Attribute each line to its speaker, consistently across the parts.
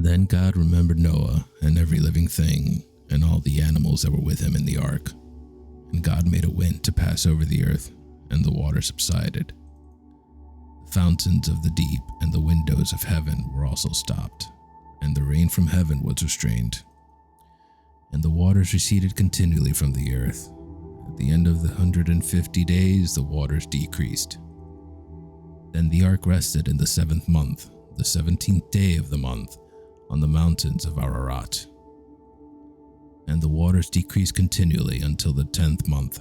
Speaker 1: Then God remembered Noah and every living thing and all the animals that were with him in the ark. And God made a wind to pass over the earth, and the water subsided. The fountains of the deep and the windows of heaven were also stopped, and the rain from heaven was restrained. And the waters receded continually from the earth. At the end of the 150 days, the waters decreased. Then the ark rested in the 7th month, the 17th day of the month, on the mountains of Ararat. And the waters decreased continually until the 10th month.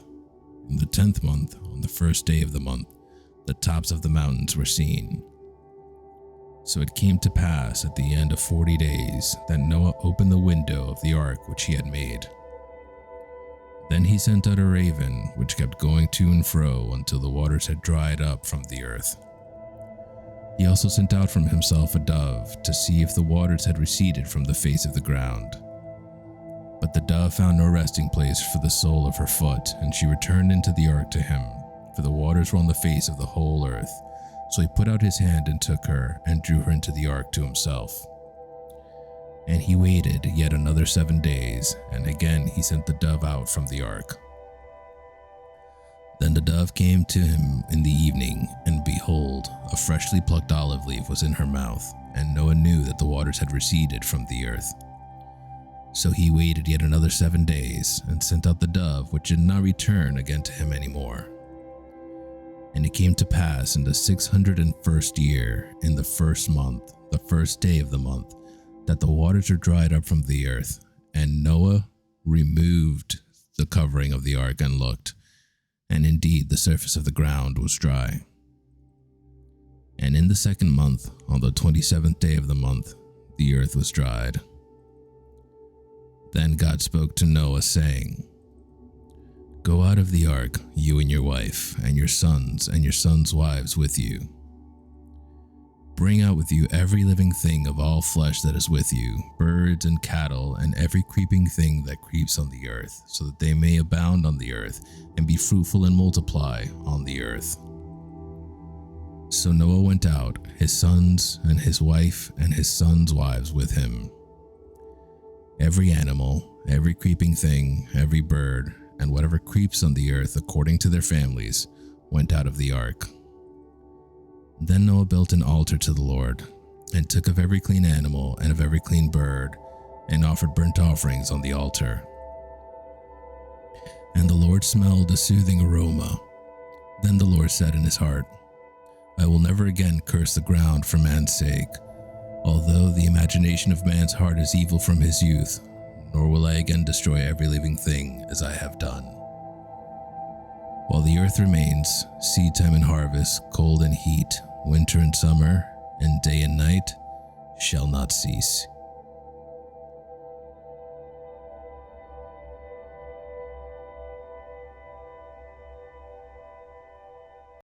Speaker 1: In the 10th month, on the 1st day of the month, the tops of the mountains were seen. So it came to pass at the end of 40 days that Noah opened the window of the ark which he had made. Then he sent out a raven, which kept going to and fro until the waters had dried up from the earth. He also sent out from himself a dove to see if the waters had receded from the face of the ground. But the dove found no resting place for the sole of her foot, and she returned into the ark to him, for the waters were on the face of the whole earth. So he put out his hand and took her, and drew her into the ark to himself. And he waited yet another 7 days, and again he sent the dove out from the ark. Then the dove came to him in the evening, and behold, a freshly plucked olive leaf was in her mouth, and Noah knew that the waters had receded from the earth. So he waited yet another 7 days, and sent out the dove, which did not return again to him any more. And it came to pass in the 601st year, in the 1st month, the 1st day of the month, that the waters were dried up from the earth, and Noah removed the covering of the ark and looked, and indeed the surface of the ground was dry. And in the 2nd month, on the 27th day of the month, the earth was dried. Then God spoke to Noah, saying, "Go out of the ark, you and your wife, and your sons' wives with you. Bring out with you every living thing of all flesh that is with you, birds and cattle, and every creeping thing that creeps on the earth, so that they may abound on the earth, and be fruitful and multiply on the earth." So Noah went out, his sons and his wife and his sons' wives with him. Every animal, every creeping thing, every bird, and whatever creeps on the earth according to their families, went out of the ark. Then Noah built an altar to the Lord, and took of every clean animal and of every clean bird, and offered burnt offerings on the altar. And the Lord smelled a soothing aroma. Then the Lord said in his heart, "I will never again curse the ground for man's sake, although the imagination of man's heart is evil from his youth, nor will I again destroy every living thing as I have done. While the earth remains, seed time and harvest, cold and heat, winter and summer, and day and night shall not cease.